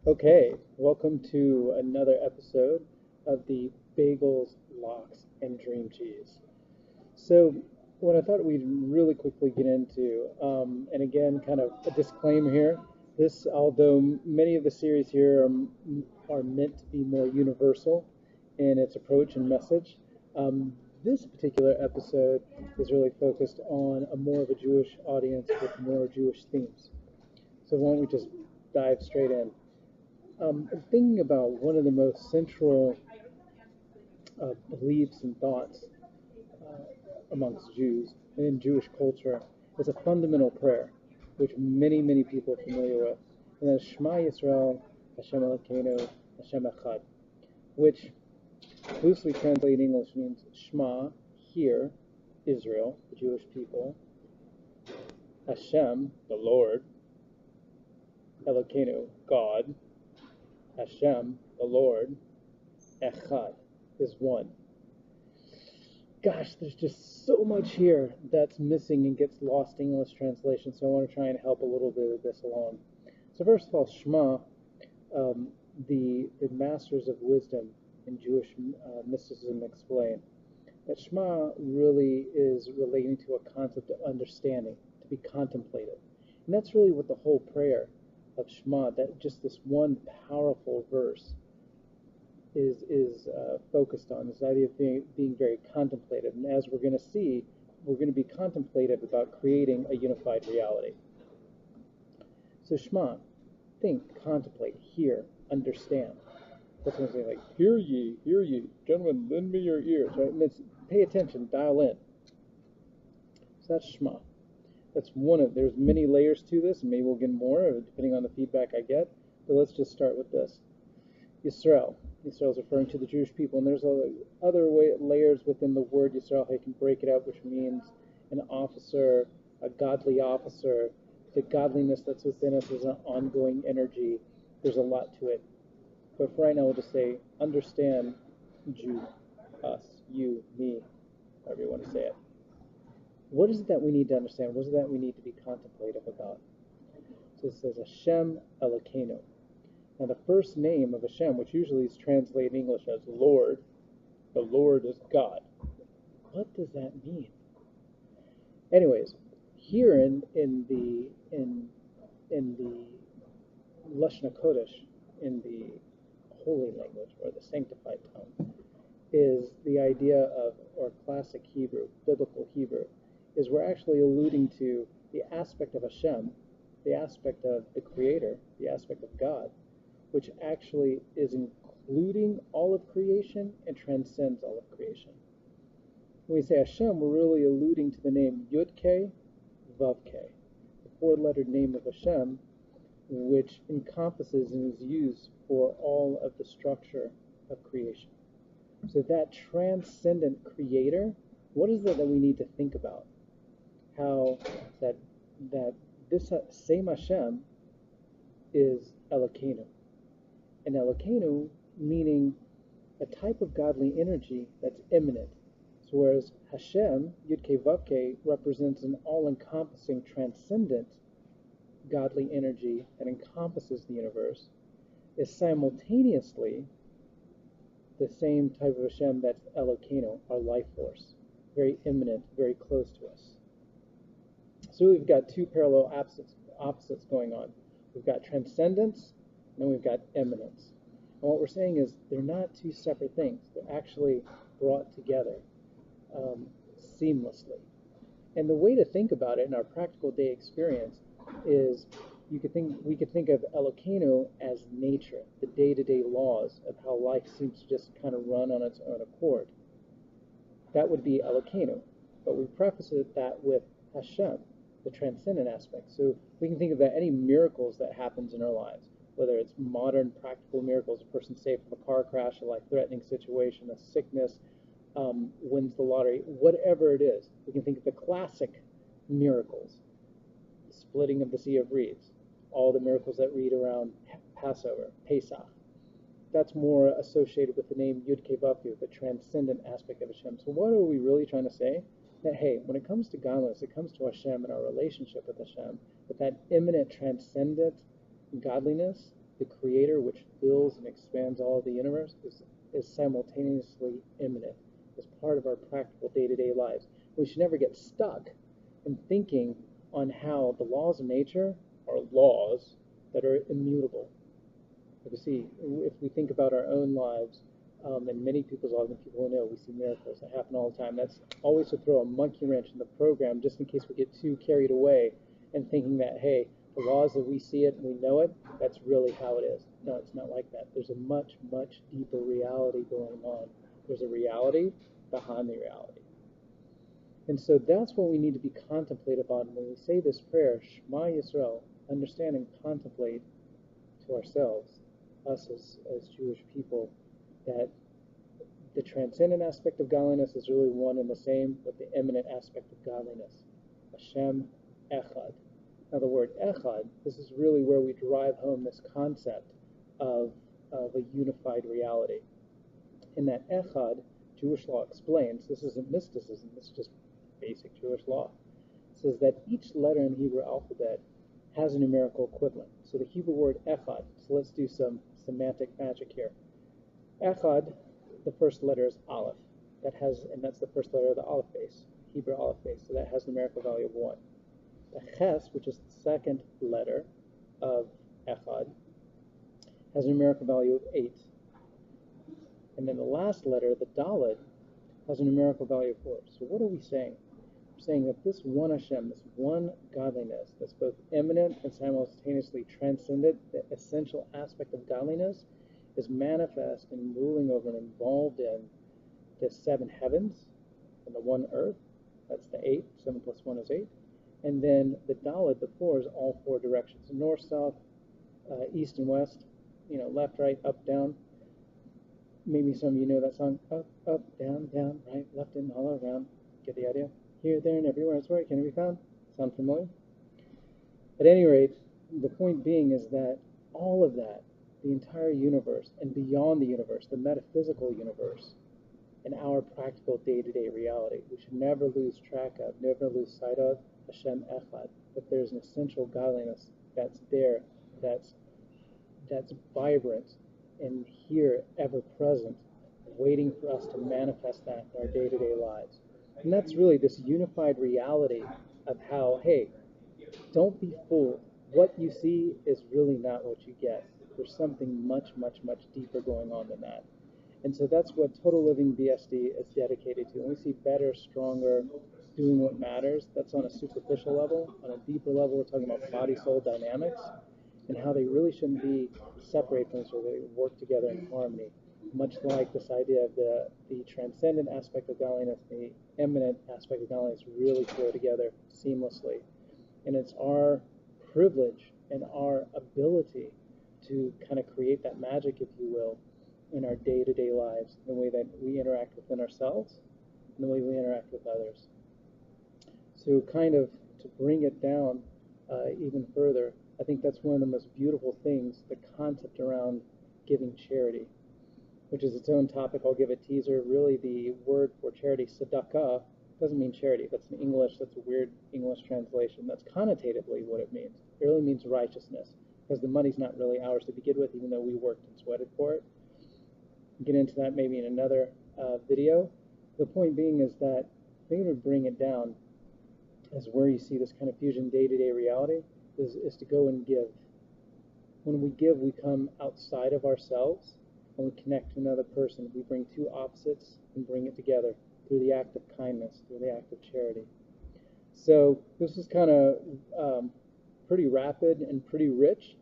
Okay, welcome to another episode of the Bagels, Lox, and Dream Cheese. So, what I thought we'd really quickly get into, and again, kind of a disclaimer here. This, although many of the series here are meant to be more universal in its approach and message, this particular episode is really focused on a more of a Jewish audience with more Jewish themes. So, why don't we just dive straight in? Thinking about one of the most central beliefs and thoughts amongst Jews and in Jewish culture is a fundamental prayer, which many people are familiar with, and that is Shema Yisroel, Hashem Elokeinu, Hashem Echad, which loosely translated in English means Shema, hear, Israel, the Jewish people, Hashem, the Lord, Elokeinu, God, Hashem, the Lord, Echad, is one. Gosh, there's just so much here that's missing and gets lost in English translation, so I want to try and help a little bit of this along. So first of all, Shema, the masters of wisdom in Jewish mysticism explain that Shema really is relating to a concept of understanding, to be contemplative. And that's really what the whole prayer of Shema, that just this one powerful verse is focused on, this idea of being very contemplative. And as we're going to see, we're going to be contemplative about creating a unified reality. So Shema, think, contemplate, hear, understand. That's what I'm saying, like, hear ye, gentlemen, lend me your ears, right? And it's pay attention, dial in. So that's Shema. That's one of, there's many layers to this, and maybe we'll get more depending on the feedback I get. But let's just start with this. Yisroel. Yisroel is referring to the Jewish people, and there's other layers within the word Yisroel. You can break it out, which means an officer, a godly officer. The godliness that's within us is an ongoing energy. There's a lot to it. But for right now, we'll just say, understand Jew, us, you, me, however you want to say it. What is it that we need to understand? What is it that we need to be contemplative about? So it says Hashem Elokeinu. Now the first name of Hashem, which usually is translated in English as Lord, the Lord is God. What does that mean? Anyways, here in the Lashon HaKodesh, in the holy language or the sanctified tongue, is the idea of, or classic Hebrew, biblical Hebrew, is we're actually alluding to the aspect of Hashem, the aspect of the Creator, the aspect of God, which actually is including all of creation and transcends all of creation. When we say Hashem, we're really alluding to the name Yud-K, Vav-K, the four-lettered name of Hashem, which encompasses and is used for all of the structure of creation. So that transcendent Creator, what is it that we need to think about? How that this same Hashem is Elokeinu. And Elokeinu meaning a type of godly energy that's immanent. So whereas Hashem, Yud-K, Vav-K, represents an all-encompassing, transcendent godly energy that encompasses the universe, is simultaneously the same type of Hashem that's Elokeinu, our life force, very immanent, very close to us. So we've got two parallel opposites going on. We've got transcendence, and then we've got immanence. And what we're saying is they're not two separate things. They're actually brought together seamlessly. And the way to think about it in our practical day experience is we could think of Elokeinu as nature, the day-to-day laws of how life seems to just kind of run on its own accord. That would be Elokeinu. But we preface that with Hashem, the transcendent aspect. So we can think of that any miracles that happens in our lives, whether it's modern practical miracles, a person saved from a car crash, a life-threatening situation, a sickness, wins the lottery, whatever it is. We can think of the classic miracles, the splitting of the Sea of Reeds, all the miracles that read around Passover, Pesach. That's more associated with the name Yud-K Vav-K, the transcendent aspect of Hashem. So what are we really trying to say? That, hey, when it comes to godliness, it comes to Hashem and our relationship with Hashem, but that immanent, transcendent godliness the Creator, which fills and expands all of the universe, is simultaneously immanent as part of our practical day-to-day lives. We should never get stuck in thinking on how the laws of nature are laws that are immutable. You see, if we think about our own lives, and many people's lives, and people know, we see miracles that happen all the time. That's always to throw a monkey wrench in the program, just in case we get too carried away and thinking that, hey, the laws that we see it and we know it, that's really how it is. No, it's not like that. There's a much, much deeper reality going on. There's a reality behind the reality. And so that's what we need to be contemplative on when we say this prayer, Shema Yisroel, understand and contemplate to ourselves, us as Jewish people, that the transcendent aspect of godliness is really one and the same with the immanent aspect of godliness. Hashem Echad. Now the word Echad, this is really where we drive home this concept of a unified reality. In that Echad, Jewish law explains, this isn't mysticism, this is just basic Jewish law. It says that each letter in the Hebrew alphabet has a numerical equivalent. So the Hebrew word Echad, so let's do some semantic magic here. Echad, the first letter is Aleph. And that's the first letter of the Aleph base, Hebrew Aleph base. So that has a numerical value of 1. The Ches, which is the second letter of Echad, has a numerical value of 8. And then the last letter, the Dalet, has a numerical value of 4. So what are we saying? We're saying that this one Hashem, this one godliness, that's both immanent and simultaneously transcendent, the essential aspect of godliness, is manifest and ruling over and involved in the 7 heavens and the 1 earth. That's the 8. 7 plus 1 is 8. And then the Dalet, the 4, is all 4 directions: north, south, east and west, left, right, up, down. Maybe some of you know that song, up, up, down, down, right, left, and all around. Get the idea? Here, there, and everywhere. It's where it can be found. Sound familiar? At any rate, the point being is that all of that, the entire universe and beyond the universe, the metaphysical universe, and our practical day-to-day reality, we should never lose track of, never lose sight of Hashem Echad, that there's an essential godliness that's there, that's vibrant and here, ever present, waiting for us to manifest that in our day-to-day lives. And that's really this unified reality of how, hey, don't be fooled. What you see is really not what you get. There's something much, much, much deeper going on than that. And so that's what TotaLiving BSD is dedicated to. When we see better, stronger, doing what matters, that's on a superficial level. On a deeper level, we're talking about body-soul dynamics and how they really shouldn't be separated from each other. They work together in harmony, much like this idea of the transcendent aspect of godliness, the immanent aspect of godliness really flow together seamlessly. And it's our privilege and our ability to kind of create that magic, if you will, in our day-to-day lives, the way that we interact within ourselves and the way we interact with others. So kind of to bring it down even further, I think that's one of the most beautiful things, the concept around giving charity, which is its own topic. I'll give a teaser. Really, the word for charity, tzedakah, doesn't mean charity. That's in English. That's a weird English translation. That's connotatively what it means. It really means righteousness, because the money's not really ours to begin with, even though we worked and sweated for it. We'll get into that maybe in another video. The point being is that I think to bring it down is where you see this kind of fusion day-to-day reality is to go and give. When we give, we come outside of ourselves and we connect to another person. We bring two opposites and bring it together through the act of kindness, through the act of charity. So this is kind of pretty rapid and pretty rich.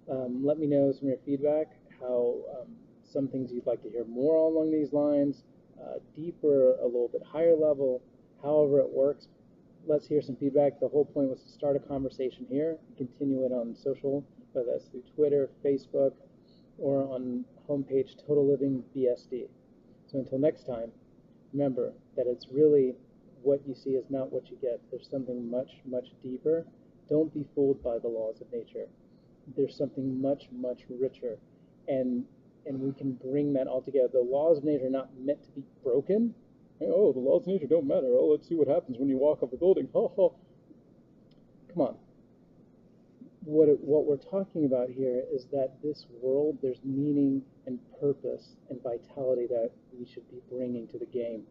Let me know some of your feedback, how some things you'd like to hear more along these lines, deeper, a little bit higher level, however it works. Let's hear some feedback. The whole point was to start a conversation here, continue it on social, whether that's through Twitter, Facebook, or on homepage TotaLiving BSD. So until next time, remember that it's really what you see is not what you get. There's something much, much deeper. Don't be fooled by the laws of nature. There's something much, much richer, and we can bring that all together. The laws of nature are not meant to be broken. Oh, the laws of nature don't matter. Oh, let's see what happens when you walk off a building. Oh, oh. Come on. what we're talking about here is that this world, there's meaning and purpose and vitality that we should be bringing to the game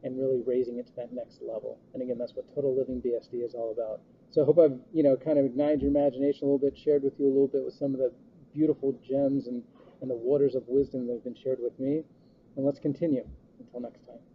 and really raising it to that next level. And again, that's what Total Living BSD is all about. So I hope I've, kind of ignited your imagination a little bit, shared with you a little bit with some of the beautiful gems and the waters of wisdom that have been shared with me. And let's continue. Until next time.